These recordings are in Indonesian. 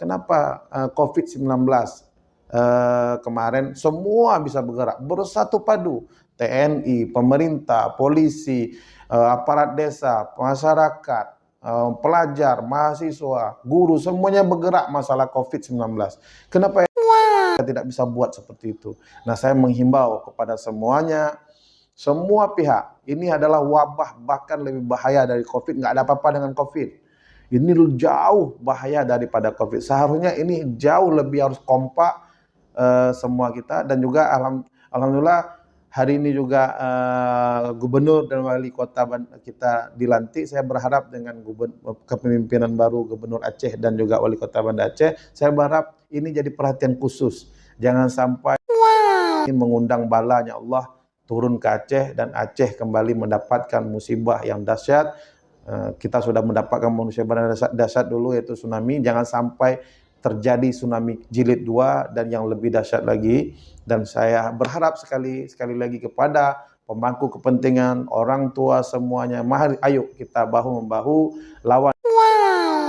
kenapa COVID-19 kemarin semua bisa bergerak, bersatu padu, TNI, pemerintah, polisi, aparat desa, masyarakat, pelajar, mahasiswa, guru, semuanya bergerak masalah COVID-19. Kenapa kita tidak bisa buat seperti itu? Nah, saya menghimbau kepada semuanya, semua pihak, ini adalah wabah bahkan lebih bahaya dari COVID, nggak ada apa-apa dengan COVID. Ini jauh bahaya daripada COVID. Seharusnya ini jauh lebih harus kompak semua kita, dan juga alhamdulillah hari ini juga gubernur dan wali kota kita dilantik. Saya berharap dengan kepemimpinan baru Gubernur Aceh dan juga wali kota Banda Aceh, saya berharap ini jadi perhatian khusus. Jangan sampai mengundang balanya Allah turun ke Aceh dan Aceh kembali mendapatkan musibah yang dahsyat. Kita sudah mendapatkan musibah dahsyat dulu, yaitu tsunami. Jangan sampai terjadi tsunami jilid 2 dan yang lebih dahsyat lagi. Dan saya berharap sekali lagi kepada pemangku kepentingan, orang tua semuanya, mari ayo kita bahu-membahu lawan,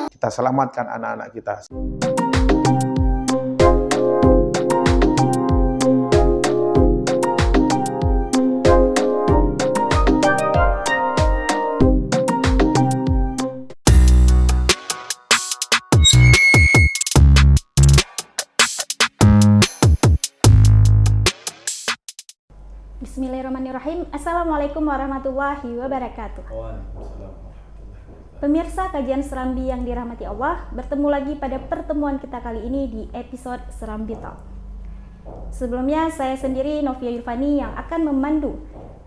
kita selamatkan anak-anak kita. Bismillahirrahmanirrahim. Assalamualaikum warahmatullahi wabarakatuh. Pemirsa kajian Serambi yang dirahmati Allah, bertemu lagi pada pertemuan kita kali ini di episode Serambi Talk. Sebelumnya saya sendiri Novia Yulfani yang akan memandu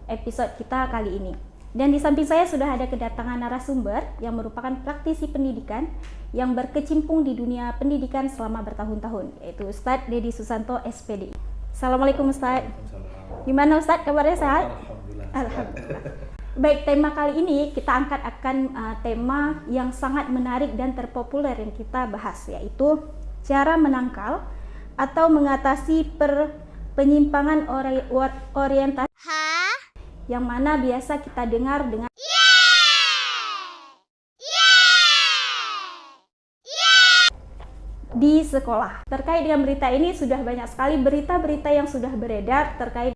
episode kita kali ini. Dan di samping saya sudah ada kedatangan narasumber yang merupakan praktisi pendidikan yang berkecimpung di dunia pendidikan selama bertahun-tahun, yaitu Ustadz Deddy Susanto SPD. Assalamualaikum Ustadz. Gimana Ustadz, kabarnya sehat? Alhamdulillah. Baik, tema kali ini kita angkat akan tema yang sangat menarik dan terpopuler yang kita bahas, yaitu cara menangkal atau mengatasi penyimpangan orientasi yang mana biasa kita dengar dengan di sekolah. Terkait dengan berita ini sudah banyak sekali berita-berita yang sudah beredar terkait.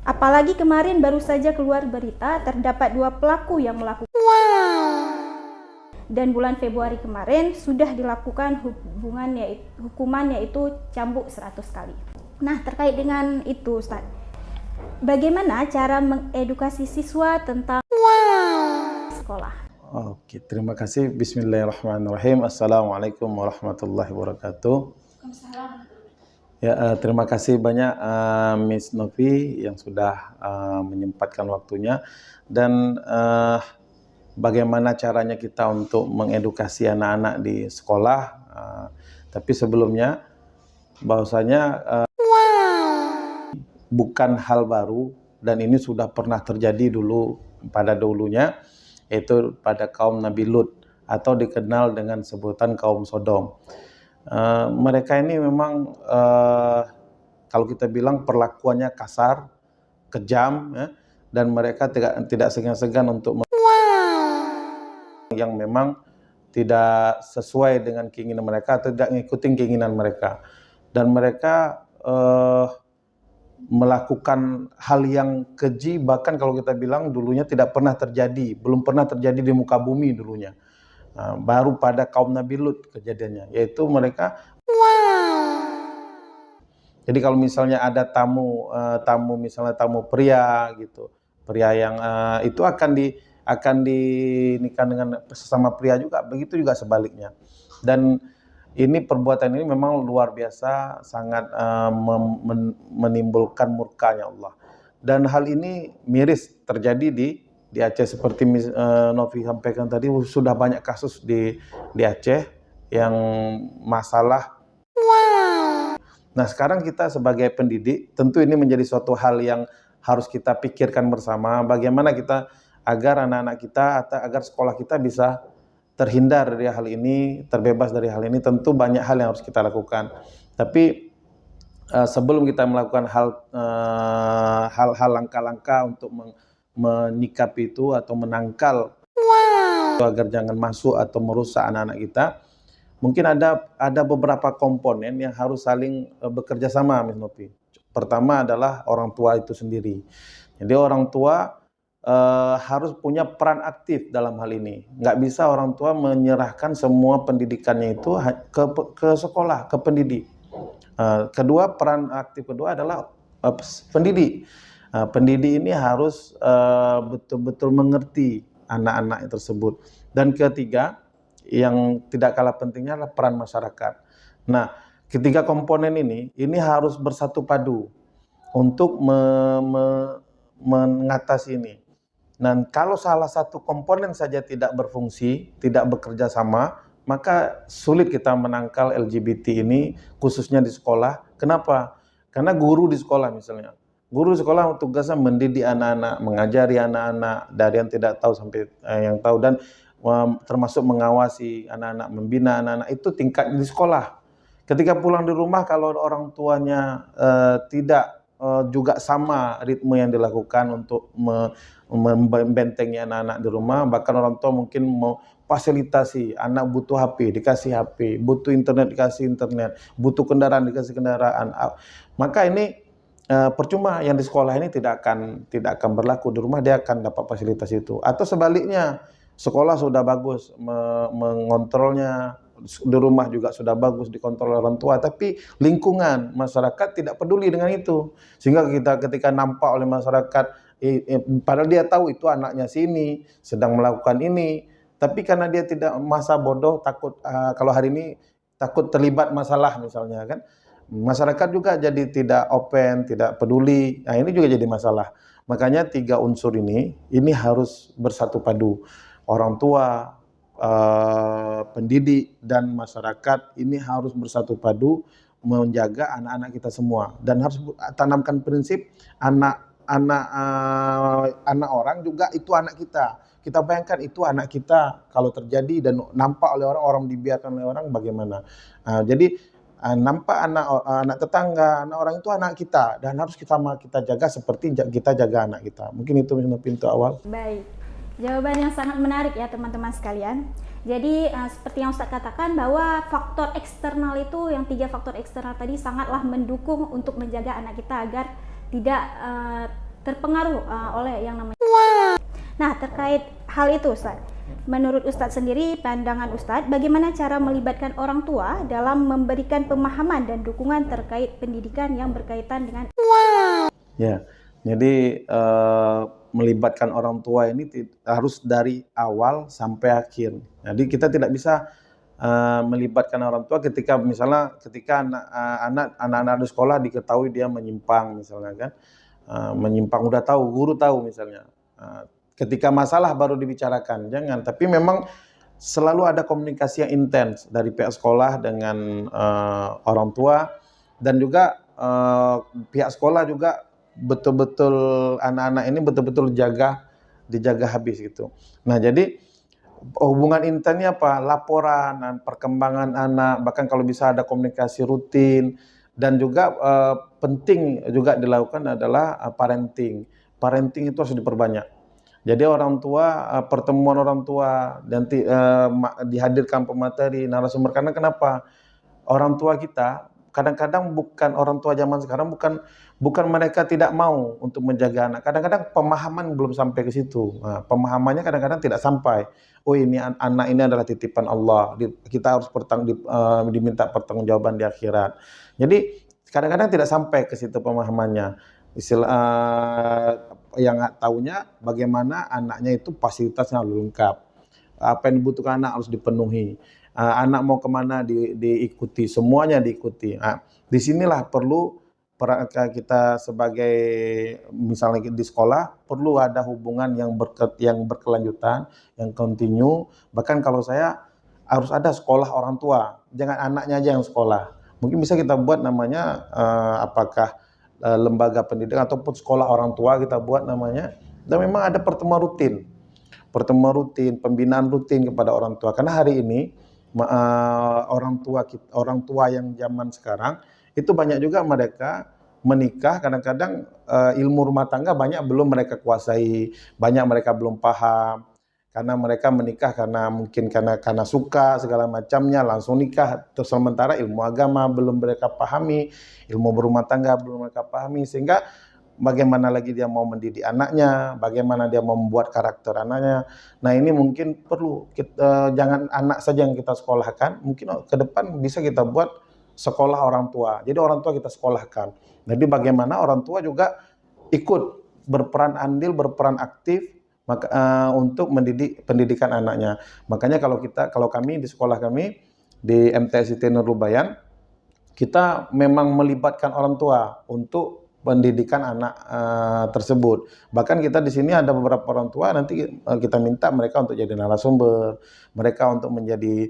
Apalagi kemarin baru saja keluar berita terdapat 2 pelaku yang melakukan. Dan bulan Februari kemarin sudah dilakukan hukuman yaitu cambuk 100 kali. Nah, terkait dengan itu Ustaz, bagaimana cara mengedukasi siswa tentang sekolah? Oke, terima kasih. Bismillahirrahmanirrahim. Assalamualaikum warahmatullahi wabarakatuh. Ya, terima kasih banyak Miss Novi yang sudah menyempatkan waktunya, dan bagaimana caranya kita untuk mengedukasi anak-anak di sekolah. Tapi sebelumnya bahwasanya bukan hal baru, dan ini sudah pernah terjadi dulu pada dulunya, yaitu pada kaum Nabi Lut atau dikenal dengan sebutan kaum Sodom. Mereka ini memang kalau kita bilang perlakuannya kasar, kejam, ya, dan mereka tidak segan-segan untuk yang memang tidak sesuai dengan keinginan mereka atau tidak mengikuti keinginan mereka, dan mereka melakukan hal yang keji, bahkan kalau kita bilang dulunya tidak pernah terjadi, belum pernah terjadi di muka bumi dulunya. Baru pada kaum Nabi Lut kejadiannya, yaitu mereka. Jadi kalau misalnya ada tamu misalnya tamu pria gitu, pria yang itu akan dinikah dengan sesama pria juga, begitu juga sebaliknya. Dan ini perbuatan ini memang luar biasa, sangat menimbulkan murkanya Allah. Dan hal ini miris terjadi di Aceh, seperti Novi sampaikan tadi, sudah banyak kasus di Aceh yang masalah. Nah, sekarang kita sebagai pendidik, tentu ini menjadi suatu hal yang harus kita pikirkan bersama, bagaimana kita agar anak-anak kita atau agar sekolah kita bisa terhindar dari hal ini, terbebas dari hal ini. Tentu banyak hal yang harus kita lakukan. Tapi sebelum kita melakukan hal langkah-langkah untuk menyikapi itu atau menangkal agar jangan masuk atau merusak anak-anak kita, mungkin ada beberapa komponen yang harus saling bekerja sama, Mas Nopi. Pertama adalah orang tua itu sendiri. Jadi orang tua harus punya peran aktif dalam hal ini. Nggak bisa orang tua menyerahkan semua pendidikannya itu ke sekolah, ke pendidik. Kedua, peran aktif kedua adalah pendidik. Pendidik ini harus betul-betul mengerti anak-anak tersebut. Dan ketiga, yang tidak kalah pentingnya adalah peran masyarakat. Nah, ketiga komponen ini harus bersatu padu untuk mengatasi ini. Dan kalau salah satu komponen saja tidak berfungsi, tidak bekerja sama, maka sulit kita menangkal LGBT ini khususnya di sekolah. Kenapa? Karena guru di sekolah misalnya. Guru di sekolah tugasnya mendidik anak-anak, mengajari anak-anak dari yang tidak tahu sampai yang tahu, dan termasuk mengawasi anak-anak, membina anak-anak, itu tingkat di sekolah. Ketika pulang di rumah kalau orang tuanya tidak juga sama ritme yang dilakukan untuk membentengi anak-anak di rumah, bahkan orang tua mungkin mau fasilitasi, anak butuh HP, dikasih HP, butuh internet, dikasih internet, butuh kendaraan, dikasih kendaraan. Maka ini percuma, yang di sekolah ini tidak akan berlaku, di rumah dia akan dapat fasilitas itu. Atau sebaliknya, sekolah sudah bagus mengontrolnya, di rumah juga sudah bagus dikontrol orang tua, tapi lingkungan masyarakat tidak peduli dengan itu, sehingga ketika nampak oleh masyarakat, padahal dia tahu itu anaknya sini sedang melakukan ini, tapi karena dia tidak, masa bodoh, takut kalau hari ini takut terlibat masalah misalnya kan, masyarakat juga jadi tidak open, tidak peduli. Nah, ini juga jadi masalah. Makanya tiga unsur ini harus bersatu padu. Orang tua, pendidik, dan masyarakat ini harus bersatu padu menjaga anak-anak kita semua, dan harus tanamkan prinsip anak orang juga itu anak kita. Kita bayangkan itu anak kita, kalau terjadi dan nampak oleh orang dibiarkan oleh orang, bagaimana? Jadi nampak anak tetangga, anak orang itu anak kita, dan harus kita jaga seperti kita jaga anak kita. Mungkin itu pintu awal. Baik, jawaban yang sangat menarik ya teman-teman sekalian. Jadi seperti yang Ustadz katakan, bahwa faktor eksternal itu, yang 3 faktor eksternal tadi sangatlah mendukung untuk menjaga anak kita agar tidak terpengaruh oleh yang namanya. Nah, terkait hal itu Ustadz, menurut Ustadz sendiri, pandangan Ustadz, bagaimana cara melibatkan orang tua dalam memberikan pemahaman dan dukungan terkait pendidikan yang berkaitan dengan. Ya, jadi melibatkan orang tua ini harus dari awal sampai akhir. Jadi kita tidak bisa melibatkan orang tua ketika anak-anak di sekolah diketahui dia menyimpang misalnya kan, menyimpang, udah tahu, guru tahu misalnya. Ketika masalah baru dibicarakan, jangan. Tapi memang selalu ada komunikasi yang intens dari pihak sekolah dengan orang tua, dan juga pihak sekolah juga betul-betul anak-anak ini betul-betul dijaga habis gitu. Nah, jadi hubungan intensnya apa? Laporan, perkembangan anak, bahkan kalau bisa ada komunikasi rutin, dan juga penting juga dilakukan adalah parenting. Parenting itu harus diperbanyak. Jadi orang tua, pertemuan orang tua, dan dihadirkan pemateri, narasumber. Karena kenapa? Orang tua kita kadang-kadang, bukan orang tua zaman sekarang, bukan mereka tidak mau untuk menjaga anak. Kadang-kadang pemahaman belum sampai ke situ. Nah, pemahamannya kadang-kadang tidak sampai. Oh, ini anak ini adalah titipan Allah. Kita harus diminta pertanggungjawaban di akhirat. Jadi kadang-kadang tidak sampai ke situ pemahamannya. Yang tahunya bagaimana anaknya itu fasilitasnya lengkap, apa yang dibutuhkan anak harus dipenuhi, anak mau kemana diikuti, semuanya diikuti. Nah, disinilah perlu kita sebagai misalnya di sekolah perlu ada hubungan yang berkelanjutan, yang kontinu. Bahkan kalau saya harus ada sekolah orang tua, jangan anaknya aja yang sekolah. Mungkin bisa kita buat namanya apakah lembaga pendidikan ataupun sekolah orang tua kita buat namanya, dan memang ada pertemuan rutin, pembinaan rutin kepada orang tua. Karena hari ini orang tua yang zaman sekarang itu banyak juga mereka menikah, kadang-kadang ilmu rumah tangga banyak belum mereka kuasai, banyak mereka belum paham. karena mereka menikah karena mungkin karena suka segala macamnya langsung nikah, terus sementara ilmu agama belum mereka pahami, ilmu berumah tangga belum mereka pahami, sehingga bagaimana lagi dia mau mendidik anaknya, bagaimana dia mau membuat karakter anaknya. Nah ini mungkin perlu kita, jangan anak saja yang kita sekolahkan, mungkin ke depan bisa kita buat sekolah orang tua. Jadi orang tua kita sekolahkan. Jadi bagaimana orang tua juga ikut berperan andil, berperan aktif untuk mendidik pendidikan anaknya. Makanya kalau kami di sekolah kami di MTS Nur Lubayan, kita memang melibatkan orang tua untuk pendidikan anak tersebut. Bahkan kita di sini ada beberapa orang tua, nanti kita minta mereka untuk jadi narasumber, mereka untuk menjadi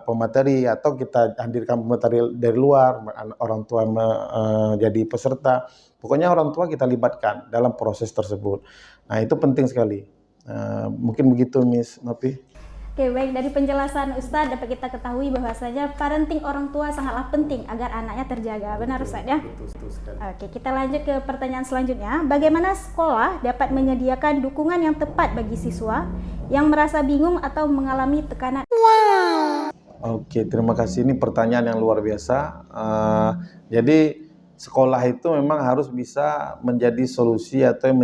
pemateri, atau kita hadirkan pemateri dari luar, orang tua jadi peserta. Pokoknya orang tua kita libatkan dalam proses tersebut. Nah itu penting sekali. Mungkin begitu Miss Novi. Oke, baik, dari penjelasan Ustadz dapat kita ketahui bahwasanya parenting orang tua sangatlah penting agar anaknya terjaga. Benar Ustadz ya? Betul sekali. Oke, kita lanjut ke pertanyaan selanjutnya. Bagaimana sekolah dapat menyediakan dukungan yang tepat bagi siswa yang merasa bingung atau mengalami tekanan? Oke, terima kasih. Ini pertanyaan yang luar biasa. Jadi sekolah itu memang harus bisa menjadi solusi atau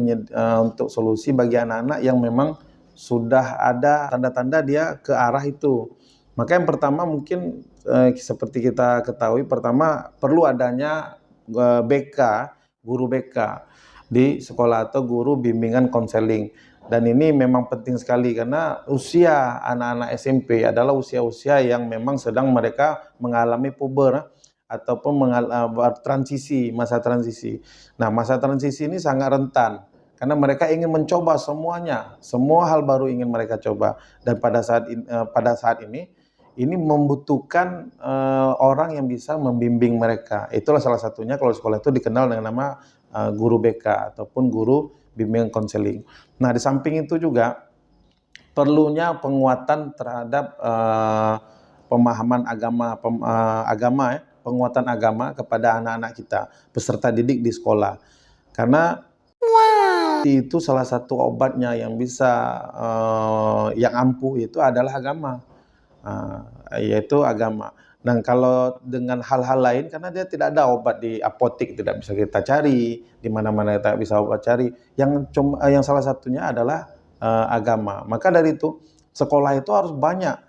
untuk solusi bagi anak-anak yang memang sudah ada tanda-tanda dia ke arah itu. Maka yang pertama mungkin seperti kita ketahui, pertama perlu adanya BK, guru BK di sekolah atau guru bimbingan konseling. Dan ini memang penting sekali karena usia anak-anak SMP adalah usia-usia yang memang sedang mereka mengalami puber ataupun transisi, masa transisi. Nah, masa transisi ini sangat rentan karena mereka ingin mencoba semuanya, semua hal baru ingin mereka coba. Dan pada saat ini membutuhkan orang yang bisa membimbing mereka. Itulah salah satunya kalau sekolah itu dikenal dengan nama guru BK ataupun guru bimbingan konseling. Nah, di samping itu juga perlunya penguatan terhadap pemahaman agama, penguatan agama kepada anak-anak kita, peserta didik di sekolah. Karena itu salah satu obatnya yang bisa yang ampuh itu adalah agama, yaitu agama. Dan kalau dengan hal-hal lain, karena dia tidak ada obat di apotek, tidak bisa kita cari di mana-mana, kita bisa obat cari. Yang salah satunya adalah agama. Maka dari itu sekolah itu harus banyak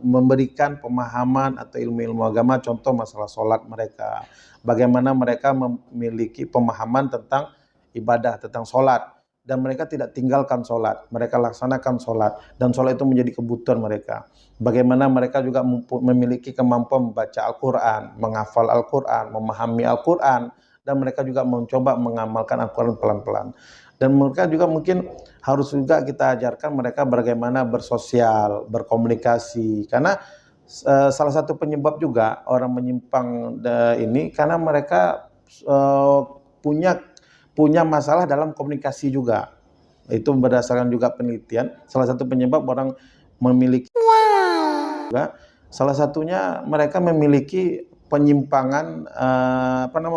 memberikan pemahaman atau ilmu-ilmu agama, contoh masalah sholat mereka, bagaimana mereka memiliki pemahaman tentang ibadah, tentang sholat, dan mereka tidak tinggalkan sholat, mereka laksanakan sholat, dan sholat itu menjadi kebutuhan mereka. Bagaimana mereka juga memiliki kemampuan membaca Al-Quran, menghafal Al-Quran, memahami Al-Quran, dan mereka juga mencoba mengamalkan Al-Quran pelan-pelan. Dan mereka juga mungkin harus juga kita ajarkan mereka bagaimana bersosial, berkomunikasi. Karena salah satu penyebab juga orang menyimpang ini karena mereka punya masalah dalam komunikasi juga. Itu berdasarkan juga penelitian. Salah satu penyebab orang memiliki juga, salah satunya mereka memiliki penyimpangan,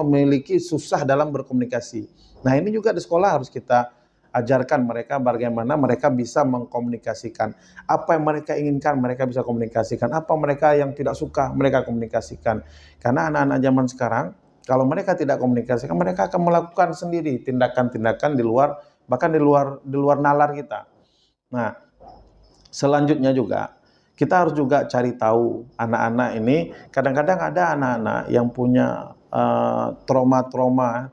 memiliki susah dalam berkomunikasi. Nah ini juga di sekolah harus kita ajarkan mereka bagaimana mereka bisa mengkomunikasikan apa yang mereka inginkan, mereka bisa komunikasikan apa mereka yang tidak suka, mereka komunikasikan. Karena anak-anak zaman sekarang kalau mereka tidak komunikasikan, mereka akan melakukan sendiri tindakan-tindakan di luar, bahkan di luar nalar kita. Nah selanjutnya juga kita harus juga cari tahu anak-anak ini, kadang-kadang ada anak-anak yang punya trauma-trauma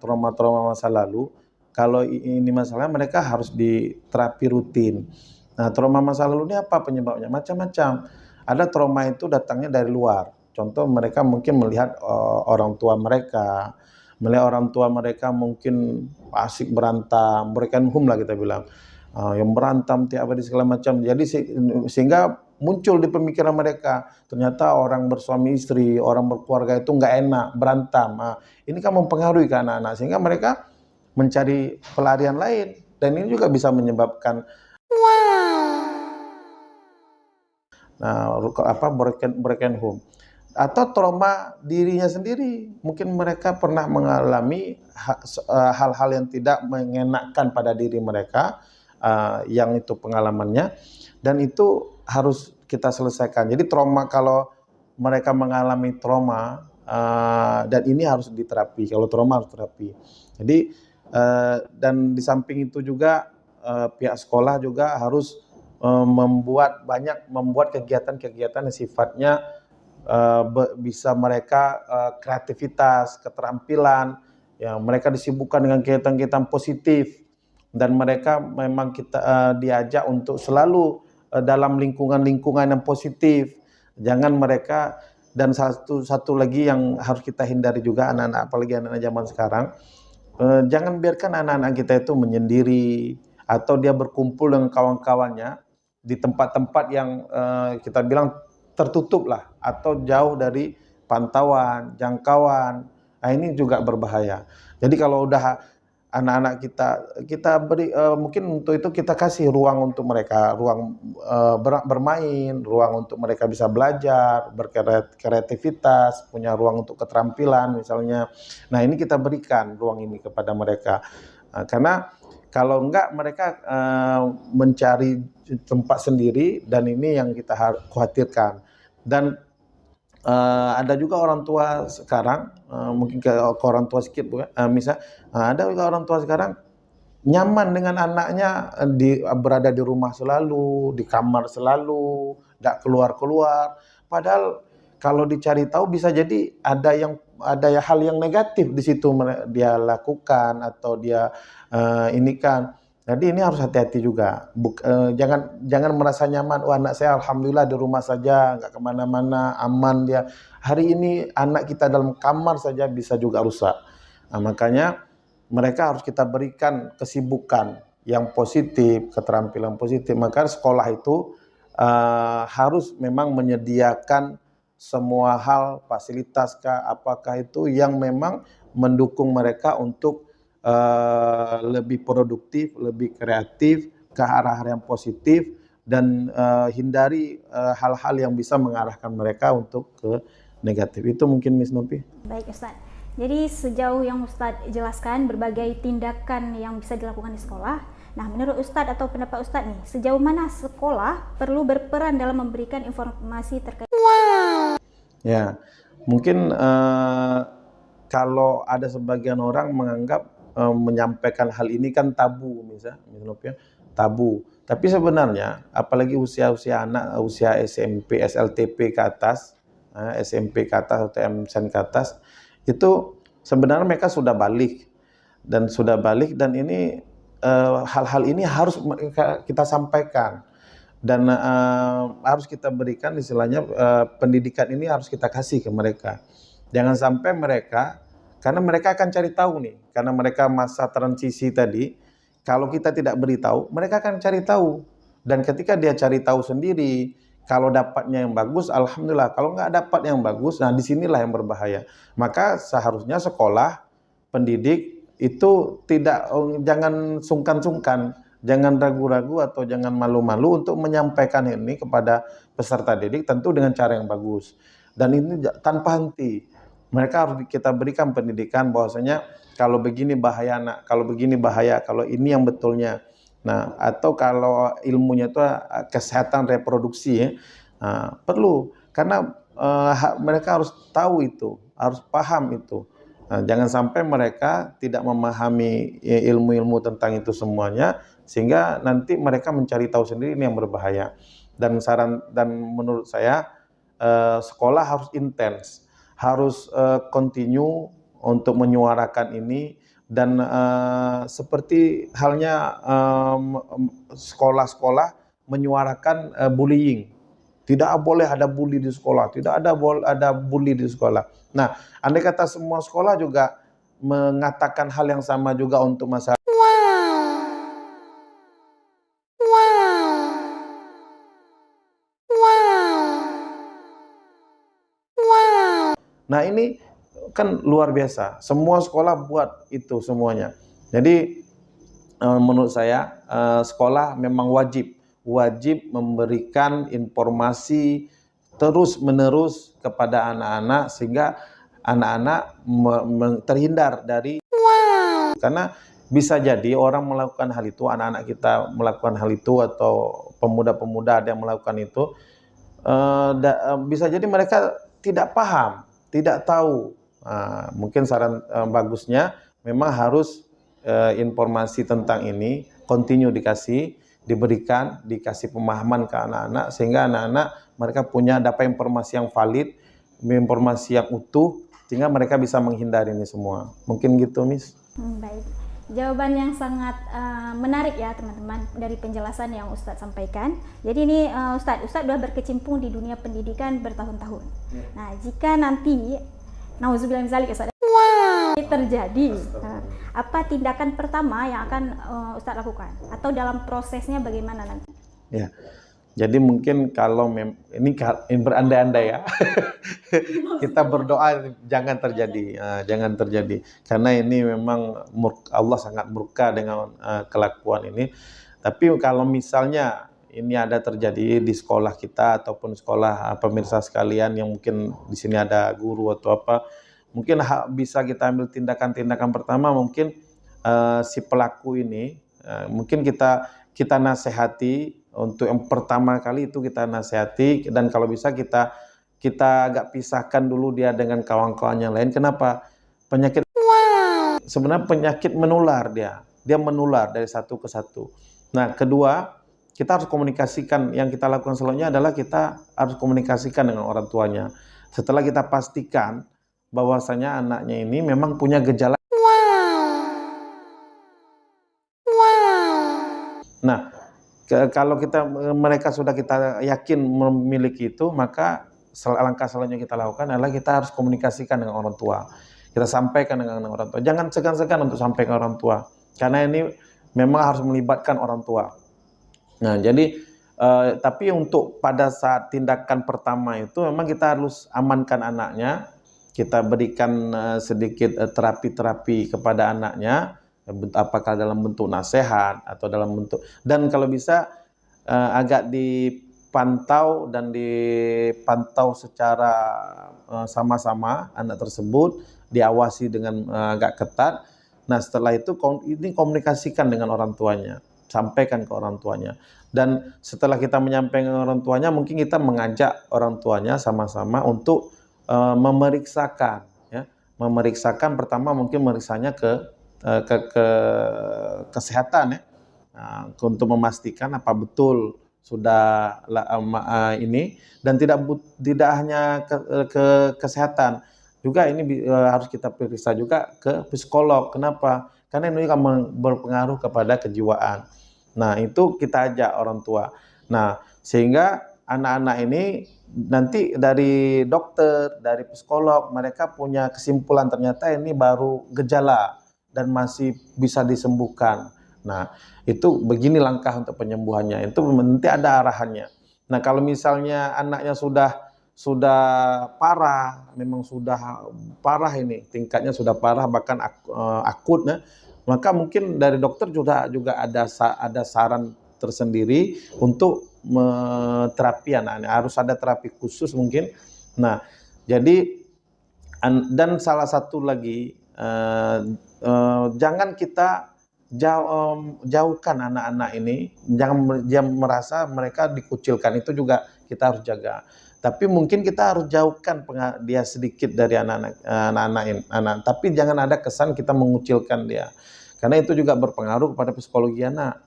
masa lalu. Kalau ini masalah, mereka harus diterapi rutin. Nah, trauma masa lalu ini apa penyebabnya? Macam-macam. Ada trauma itu datangnya dari luar. Contoh mereka mungkin melihat orang tua mereka mungkin asik berantem, broken home lah kita bilang. Yang berantem tiap hari segala macam. Jadi sehingga muncul di pemikiran mereka, ternyata orang bersuami istri, orang berkeluarga itu nggak enak, berantem. Ini kan mempengaruhi ke anak-anak, sehingga mereka mencari pelarian lain, dan ini juga bisa menyebabkan broken home. atau trauma dirinya sendiri. Mungkin mereka pernah mengalami hal-hal yang tidak mengenakan pada diri mereka, yang itu pengalamannya, dan itu harus kita selesaikan. Jadi trauma, kalau mereka mengalami trauma, dan ini harus diterapi. Kalau trauma harus terapi. Jadi dan di samping itu juga pihak sekolah juga harus membuat kegiatan-kegiatan yang sifatnya bisa mereka kreativitas, keterampilan, yang mereka disibukkan dengan kegiatan-kegiatan positif, dan mereka memang kita diajak untuk selalu dalam lingkungan-lingkungan yang positif. Jangan mereka, dan satu lagi yang harus kita hindari juga anak-anak, apalagi anak-anak zaman sekarang, jangan biarkan anak-anak kita itu menyendiri atau dia berkumpul dengan kawan-kawannya di tempat-tempat yang kita bilang tertutup lah, atau jauh dari pantauan, jangkauan. Nah, ini juga berbahaya. Jadi kalau udah anak-anak kita beri, mungkin untuk itu kita kasih ruang untuk mereka, ruang bermain, ruang untuk mereka bisa belajar, berkreativitas, punya ruang untuk keterampilan misalnya. Nah, ini kita berikan ruang ini kepada mereka. Karena kalau enggak, mereka mencari tempat sendiri, dan ini yang kita khawatirkan. Dan ada juga orang tua sekarang, mungkin ke orang tua sedikit, misal ada juga orang tua sekarang nyaman dengan anaknya berada di rumah selalu, di kamar selalu, nggak keluar-keluar. Padahal kalau dicari tahu bisa jadi ada hal yang negatif di situ dia lakukan atau dia ini kan. Jadi ini harus hati-hati juga. Jangan merasa nyaman. Oh, anak saya alhamdulillah di rumah saja, nggak kemana-mana, aman dia. Hari ini anak kita dalam kamar saja bisa juga rusak. Nah, makanya mereka harus kita berikan kesibukan yang positif, keterampilan positif. Maka sekolah itu harus memang menyediakan semua hal, fasilitas apakah itu yang memang mendukung mereka untuk lebih produktif, lebih kreatif, ke arah yang positif, dan hindari hal-hal yang bisa mengarahkan mereka untuk ke negatif. Itu mungkin Miss Nopi. Baik Ustadz, jadi sejauh yang Ustadz jelaskan berbagai tindakan yang bisa dilakukan di sekolah, nah menurut Ustadz atau pendapat Ustadz nih, sejauh mana sekolah perlu berperan dalam memberikan informasi terkait? Ya, mungkin kalau ada sebagian orang menganggap menyampaikan hal ini kan tabu, misalnya tabu. Tapi sebenarnya, apalagi usia-usia anak, usia SMP, SLTP ke atas, SMP ke atas atau MSN ke atas, itu sebenarnya mereka sudah balik, dan ini hal-hal ini harus kita sampaikan, dan harus kita berikan istilahnya pendidikan ini harus kita kasih ke mereka. Jangan sampai mereka, karena mereka akan cari tahu nih, karena mereka masa transisi tadi, kalau kita tidak beritahu, mereka akan cari tahu. Dan ketika dia cari tahu sendiri, kalau dapatnya yang bagus, alhamdulillah. Kalau nggak dapat yang bagus, nah disinilah yang berbahaya. Maka seharusnya sekolah, pendidik, itu jangan sungkan-sungkan, jangan ragu-ragu atau jangan malu-malu untuk menyampaikan ini kepada peserta didik, tentu dengan cara yang bagus. Dan ini tanpa henti. Mereka harus kita berikan pendidikan bahwasanya kalau begini bahaya nak, kalau begini bahaya, kalau ini yang betulnya. Nah, atau kalau ilmunya itu kesehatan reproduksi ya, perlu, karena mereka harus tahu itu, harus paham itu. Nah, jangan sampai mereka tidak memahami ilmu-ilmu tentang itu semuanya, sehingga nanti mereka mencari tahu sendiri, ini yang berbahaya. Dan menurut saya sekolah harus intens, harus continue untuk menyuarakan ini, dan seperti halnya sekolah-sekolah menyuarakan bullying. Tidak boleh ada bully di sekolah, tidak ada bully di sekolah. Nah, andai kata semua sekolah juga mengatakan hal yang sama juga untuk masyarakat. Nah, ini kan luar biasa. Semua sekolah buat itu semuanya. Jadi menurut saya sekolah memang wajib memberikan informasi terus-menerus kepada anak-anak sehingga anak-anak terhindar dari, karena bisa jadi orang melakukan hal itu, anak-anak kita melakukan hal itu atau pemuda-pemuda ada yang melakukan itu, bisa jadi mereka tidak paham, tidak tahu. Mungkin saran bagusnya memang harus informasi tentang ini continue dikasih pemahaman ke anak-anak sehingga anak-anak mereka dapat informasi yang valid, informasi yang utuh sehingga mereka bisa menghindari ini semua. Mungkin gitu, Miss. Baik. Jawaban yang sangat menarik ya teman-teman dari penjelasan yang Ustadz sampaikan. Jadi ini Ustadz sudah berkecimpung di dunia pendidikan bertahun-tahun. Nah, jika nanti nauzubillah min dzalik terjadi, apa tindakan pertama yang akan Ustadz lakukan? Atau dalam prosesnya bagaimana nanti? Ya. Jadi mungkin kalau ini berandai-andai ya, kita berdoa jangan terjadi, karena ini memang Allah sangat murka dengan kelakuan ini. Tapi kalau misalnya ini ada terjadi di sekolah kita ataupun sekolah pemirsa sekalian yang mungkin di sini ada guru atau apa, mungkin bisa kita ambil tindakan pertama mungkin si pelaku ini mungkin kita nasihati. Untuk yang pertama kali itu kita nasihati, dan kalau bisa kita agak pisahkan dulu dia dengan kawan-kawan yang lain. Kenapa? Sebenarnya penyakit menular, dia menular dari satu ke satu. Nah, kedua, kita harus komunikasikan. Yang kita lakukan selanjutnya adalah kita harus komunikasikan dengan orang tuanya. Setelah kita pastikan bahwasanya anaknya ini memang punya gejala. Nah, kalau mereka sudah kita yakin memiliki itu, maka langkah selanjutnya kita lakukan adalah kita harus komunikasikan dengan orang tua. Kita sampaikan dengan orang tua. Jangan segan-segan untuk sampaikan ke orang tua, karena ini memang harus melibatkan orang tua. Nah, jadi tapi untuk pada saat tindakan pertama itu memang kita harus amankan anaknya. Kita berikan sedikit terapi-terapi kepada anaknya. Apakah dalam bentuk nasihat atau dalam bentuk, dan kalau bisa agak dipantau secara sama-sama anak tersebut, diawasi dengan agak ketat. Nah, setelah itu ini komunikasikan dengan orang tuanya, sampaikan ke orang tuanya, dan setelah kita menyampaikan ke orang tuanya, mungkin kita mengajak orang tuanya sama-sama untuk memeriksakan pertama mungkin meriksanya ke kesehatan ya, untuk memastikan apa betul sudah ini, dan tidak hanya ke kesehatan juga, ini harus kita periksa juga ke psikolog. Kenapa? Karena ini akan berpengaruh kepada kejiwaan. Nah, itu kita ajak orang tua. Nah, sehingga anak-anak ini nanti dari dokter, dari psikolog, mereka punya kesimpulan ternyata ini baru gejala dan masih bisa disembuhkan. Nah, itu begini langkah untuk penyembuhannya. Itu nanti ada arahannya. Nah, kalau misalnya anaknya sudah parah, memang sudah parah ini, tingkatnya sudah parah bahkan akut, maka mungkin dari dokter juga ada saran tersendiri untuk terapi anak-anak. Harus ada terapi khusus mungkin. Nah, jadi dan salah satu lagi, jangan kita jauhkan anak-anak ini, jangan dia merasa mereka dikucilkan, itu juga kita harus jaga. Tapi mungkin kita harus jauhkan dia sedikit dari anak-anak, tapi jangan ada kesan kita mengucilkan dia, karena itu juga berpengaruh kepada psikologi anak.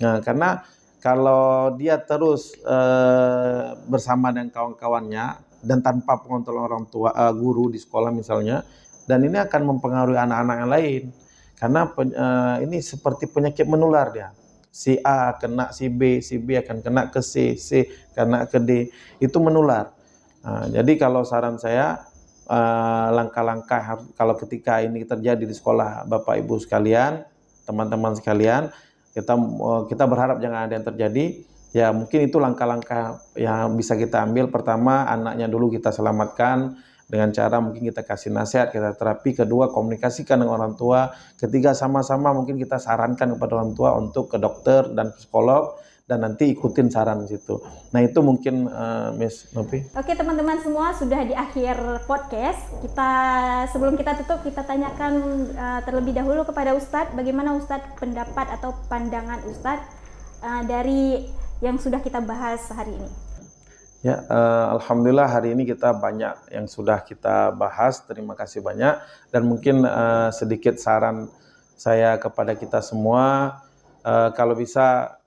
Nah, karena kalau dia terus bersama dengan kawan-kawannya dan tanpa pengontrol orang tua, guru di sekolah misalnya, dan ini akan mempengaruhi anak-anak yang lain, karena ini seperti penyakit menular dia. Si A kena si B akan kena ke C kena ke D, itu menular. Jadi kalau saran saya, langkah-langkah kalau ketika ini terjadi di sekolah Bapak Ibu sekalian, teman-teman sekalian, kita berharap jangan ada yang terjadi. Ya, mungkin itu langkah-langkah yang bisa kita ambil. Pertama, anaknya dulu kita selamatkan dengan cara mungkin kita kasih nasihat, kita terapi. Kedua, komunikasikan dengan orang tua. Ketiga, sama-sama mungkin kita sarankan kepada orang tua untuk ke dokter dan psikolog. dan nanti ikutin saran situ. Nah itu mungkin Miss Novi. Oke teman-teman semua, sudah di akhir podcast. Sebelum kita tutup, kita tanyakan terlebih dahulu kepada Ustadz, bagaimana Ustadz pendapat atau pandangan Ustadz dari yang sudah kita bahas hari ini. Ya, alhamdulillah hari ini kita banyak yang sudah kita bahas. Terima kasih banyak. Dan mungkin sedikit saran saya kepada kita semua, kalau bisa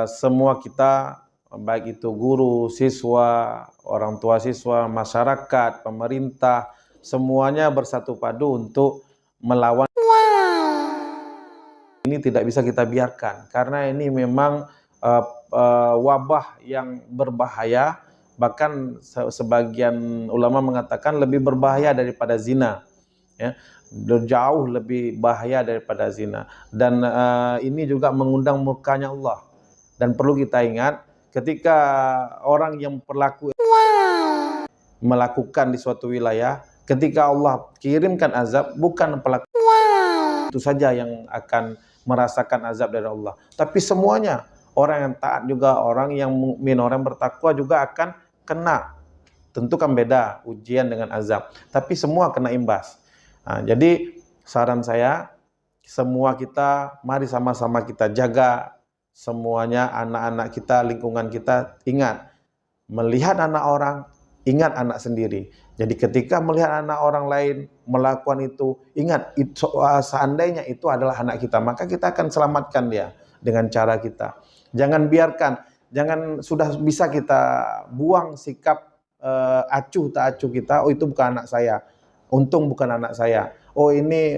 semua kita, baik itu guru, siswa, orang tua siswa, masyarakat, pemerintah, semuanya bersatu padu untuk melawan. Ini tidak bisa kita biarkan karena ini memang wabah yang berbahaya. Bahkan sebagian ulama mengatakan lebih berbahaya daripada zina, ya, jauh lebih bahaya daripada zina. Dan ini juga mengundang murkanya Allah. Dan perlu kita ingat, ketika orang yang melakukan di suatu wilayah, ketika Allah kirimkan azab, bukan pelaku itu saja yang akan merasakan azab dari Allah, tapi semuanya. Orang yang taat juga, orang yang mukmin, orang yang bertakwa juga akan kena. Tentu kan beda ujian dengan azab, tapi semua kena imbas. Nah, jadi saran saya, semua kita mari sama-sama kita jaga semuanya, anak-anak kita, lingkungan kita. Ingat, melihat anak orang, ingat anak sendiri. Jadi ketika melihat anak orang lain melakukan itu, ingat seandainya itu adalah anak kita, maka kita akan selamatkan dia dengan cara kita. Jangan biarkan, sudah bisa kita buang sikap acuh tak acuh kita. Oh itu bukan anak saya, untung bukan anak saya. Oh ini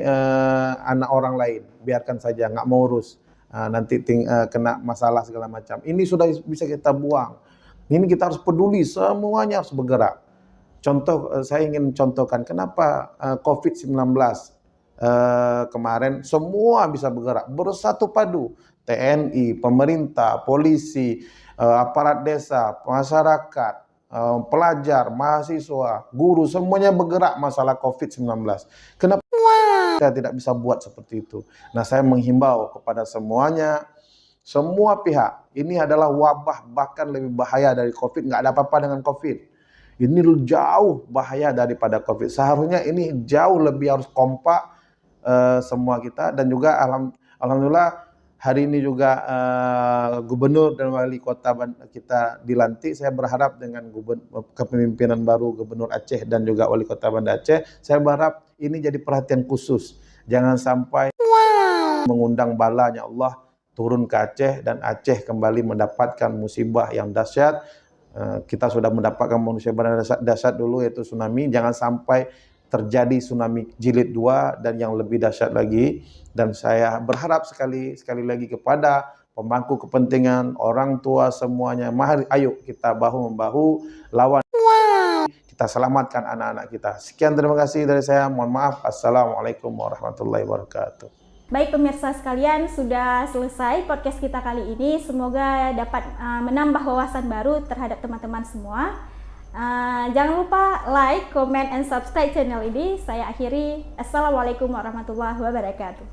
anak orang lain, biarkan saja, nggak mau urus. Nanti kena masalah segala macam. Ini sudah bisa kita buang. Ini kita harus peduli, semuanya harus bergerak. Contoh, saya ingin contohkan kenapa COVID-19 kemarin semua bisa bergerak, bersatu padu. TNI, pemerintah, polisi, aparat desa, masyarakat, pelajar, mahasiswa, guru, semuanya bergerak masalah COVID-19. Kenapa kita tidak bisa buat seperti itu? Nah, saya menghimbau kepada semuanya, semua pihak, ini adalah wabah bahkan lebih bahaya dari COVID. Nggak ada apa-apa dengan COVID. Ini jauh bahaya daripada COVID. Seharusnya ini jauh lebih harus kompak semua kita. Dan juga alhamdulillah hari ini juga gubernur dan wali kota kita dilantik. Saya berharap dengan kepemimpinan baru Gubernur Aceh dan juga wali kota Banda Aceh, saya berharap ini jadi perhatian khusus. Jangan sampai mengundang balanya Allah turun ke Aceh dan Aceh kembali mendapatkan musibah yang dahsyat. Kita sudah mendapatkan musibah dahsyat dulu, yaitu tsunami. Jangan sampai terjadi tsunami jilid 2 dan yang lebih dahsyat lagi. Dan saya berharap sekali lagi kepada pemangku kepentingan, orang tua semuanya, mari ayo kita bahu-membahu lawan, kita selamatkan anak-anak kita. Sekian, terima kasih dari saya. Mohon maaf. Assalamualaikum warahmatullahi wabarakatuh. Baik pemirsa sekalian, sudah selesai podcast kita kali ini. Semoga dapat menambah wawasan baru terhadap teman-teman semua. Jangan lupa like, comment, and subscribe channel ini. Saya akhiri. Assalamualaikum warahmatullahi wabarakatuh.